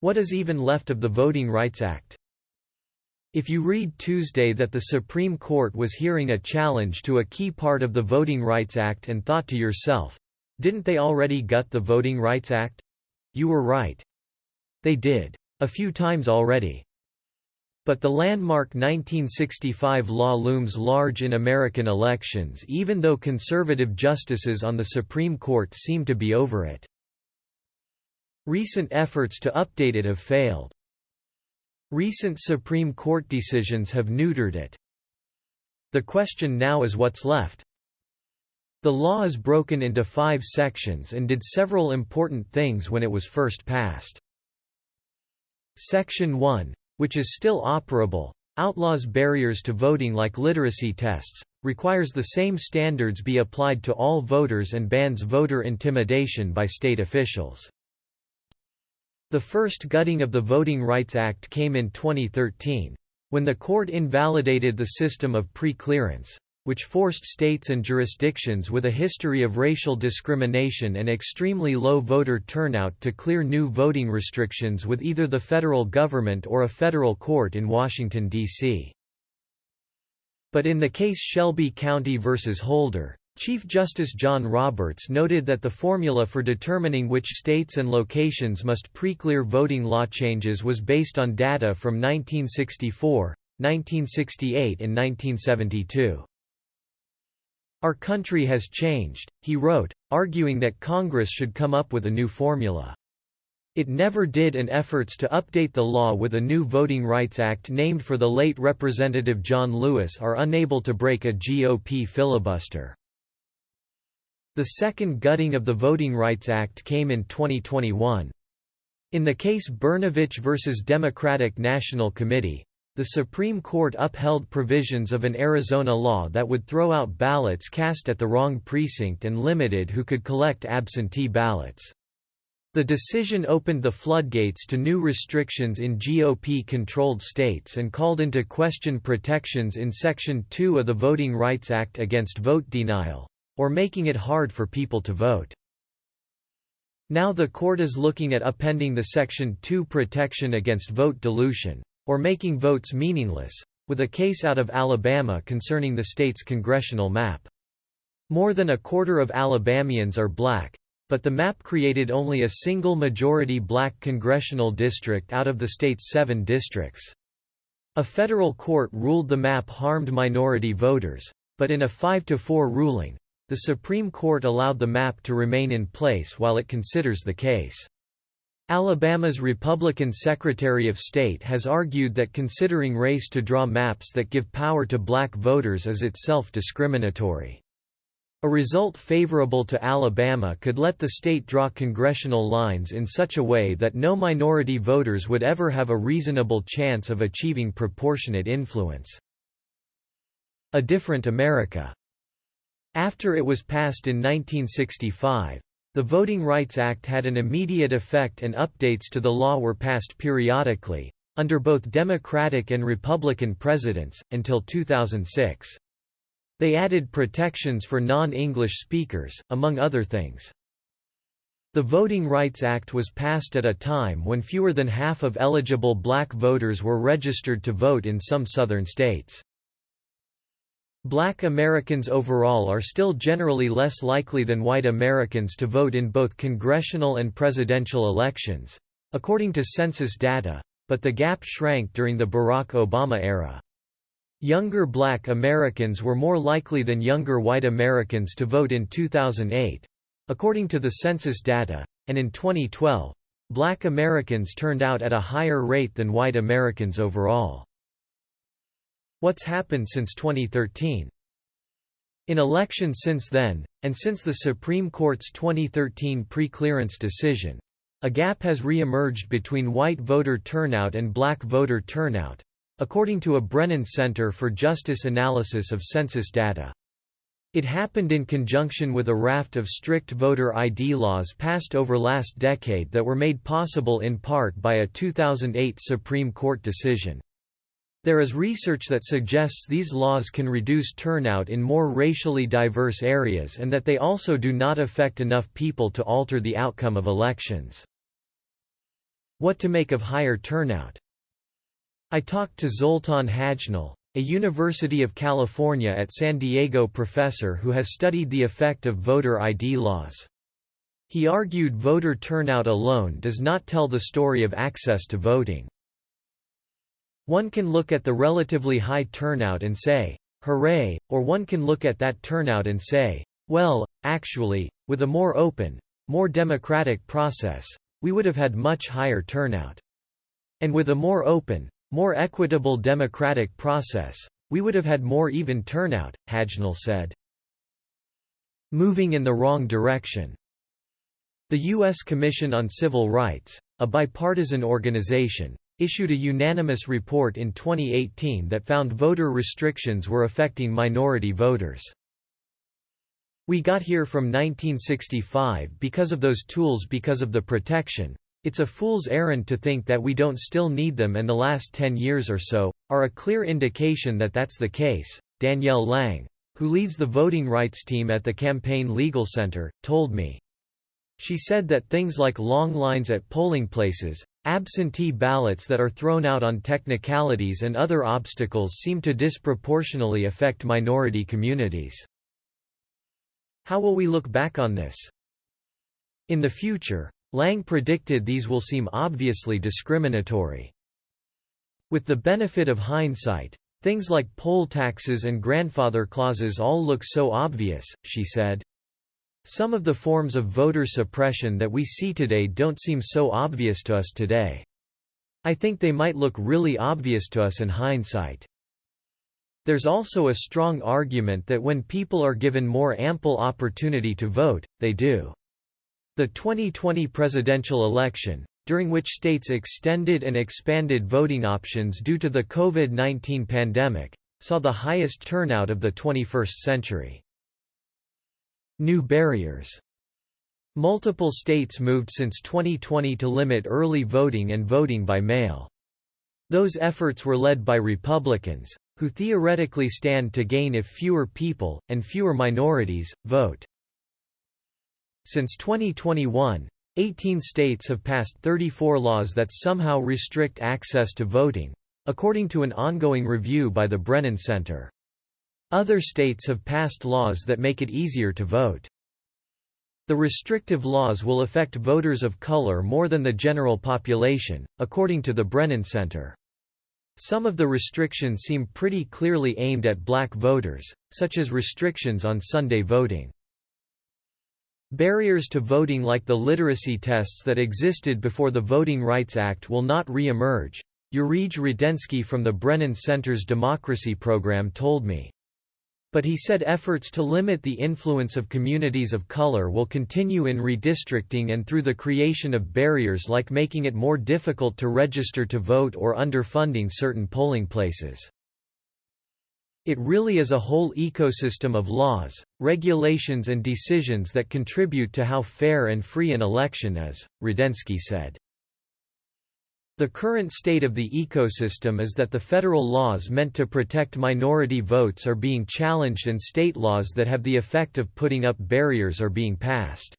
What is even left of the Voting Rights Act? If you read Tuesday that the Supreme Court was hearing a challenge to a key part of the Voting Rights Act and thought to yourself, didn't they already gut the Voting Rights Act? You were right. They did. A few times already. But the landmark 1965 law looms large in American elections even though conservative justices on the Supreme Court seem to be over it. Recent efforts to update it have failed. Recent Supreme Court decisions have neutered it. The question now is what's left. The law is broken into 5 sections and did several important things when it was first passed. Section 1, which is still operable, outlaws barriers to voting like literacy tests, requires the same standards be applied to all voters and bans voter intimidation by state officials. The first gutting of the Voting Rights Act came in 2013, when the court invalidated the system of pre-clearance, which forced states and jurisdictions with a history of racial discrimination and extremely low voter turnout to clear new voting restrictions with either the federal government or a federal court in Washington, D.C. But in the case Shelby County v. Holder, Chief Justice John Roberts noted that the formula for determining which states and locations must pre-clear voting law changes was based on data from 1964, 1968 and 1972. Our country has changed, he wrote, arguing that Congress should come up with a new formula. It never did, and efforts to update the law with a new Voting Rights Act named for the late Representative John Lewis are unable to break a GOP filibuster. The second gutting of the Voting Rights Act came in 2021. In the case Brnovich v. Democratic National Committee, the Supreme Court upheld provisions of an Arizona law that would throw out ballots cast at the wrong precinct and limited who could collect absentee ballots. The decision opened the floodgates to new restrictions in GOP-controlled states and called into question protections in Section 2 of the Voting Rights Act against vote denial, or making it hard for people to vote. Now the court is looking at appending the Section 2 protection against vote dilution, or making votes meaningless, with a case out of Alabama concerning the state's congressional map. More than a quarter of Alabamians are black, but the map created only a single majority black congressional district out of the state's 7 districts. A federal court ruled the map harmed minority voters, but in a 5-4 ruling, the Supreme Court allowed the map to remain in place while it considers the case. Alabama's Republican Secretary of State has argued that considering race to draw maps that give power to black voters is itself discriminatory. A result favorable to Alabama could let the state draw congressional lines in such a way that no minority voters would ever have a reasonable chance of achieving proportionate influence. A different America. After it was passed in 1965, the Voting Rights Act had an immediate effect and updates to the law were passed periodically, under both Democratic and Republican presidents, until 2006. They added protections for non-English speakers, among other things. The Voting Rights Act was passed at a time when fewer than half of eligible black voters were registered to vote in some southern states. Black Americans overall are still generally less likely than white Americans to vote in both congressional and presidential elections, according to census data, but the gap shrank during the Barack Obama era. Younger black Americans were more likely than younger white Americans to vote in 2008, according to the census data, and in 2012, black Americans turned out at a higher rate than white Americans overall. What's happened since 2013? In elections since then, and since the Supreme Court's 2013 pre-clearance decision, a gap has re-emerged between white voter turnout and black voter turnout, according to a Brennan Center for Justice analysis of census data. It happened in conjunction with a raft of strict voter ID laws passed over last decade that were made possible in part by a 2008 Supreme Court decision. There is research that suggests these laws can reduce turnout in more racially diverse areas and that they also do not affect enough people to alter the outcome of elections. What to make of higher turnout? I talked to Zoltan Hajnal, a University of California at San Diego professor who has studied the effect of voter ID laws. He argued voter turnout alone does not tell the story of access to voting. One can look at the relatively high turnout and say, hooray, or one can look at that turnout and say, well, actually, with a more open, more democratic process, we would have had much higher turnout. And with a more open, more equitable democratic process, we would have had more even turnout, Hajnal said. Moving in the wrong direction. The U.S. Commission on Civil Rights, a bipartisan organization, issued a unanimous report in 2018 that found voter restrictions were affecting minority voters. We got here from 1965 because of those tools, because of the protection. It's a fool's errand to think that we don't still need them, and the last 10 years or so are a clear indication that that's the case, Danielle Lang, who leads the voting rights team at the Campaign Legal Center, told me. She said that things like long lines at polling places, absentee ballots that are thrown out on technicalities, and other obstacles seem to disproportionately affect minority communities. How will we look back on this? In the future, Lang predicted these will seem obviously discriminatory. With the benefit of hindsight, things like poll taxes and grandfather clauses all look so obvious, she said. Some of the forms of voter suppression that we see today don't seem so obvious to us today. I think they might look really obvious to us in hindsight. There's also a strong argument that when people are given more ample opportunity to vote, they do. The 2020 presidential election, during which states extended and expanded voting options due to the COVID-19 pandemic, saw the highest turnout of the 21st century. New barriers. Multiple states moved since 2020 to limit early voting and voting by mail. Those efforts were led by Republicans, who theoretically stand to gain if fewer people, and fewer minorities, vote. Since 2021, 18 states have passed 34 laws that somehow restrict access to voting, according to an ongoing review by the Brennan Center. Other states have passed laws that make it easier to vote. The restrictive laws will affect voters of color more than the general population, according to the Brennan Center. Some of the restrictions seem pretty clearly aimed at black voters, such as restrictions on Sunday voting. Barriers to voting like the literacy tests that existed before the Voting Rights Act will not re-emerge, Yurej Rudensky from the Brennan Center's Democracy Program told me. But he said efforts to limit the influence of communities of color will continue in redistricting and through the creation of barriers like making it more difficult to register to vote or underfunding certain polling places. It really is a whole ecosystem of laws, regulations and decisions that contribute to how fair and free an election is, Rudensky said. The current state of the ecosystem is that the federal laws meant to protect minority votes are being challenged and state laws that have the effect of putting up barriers are being passed.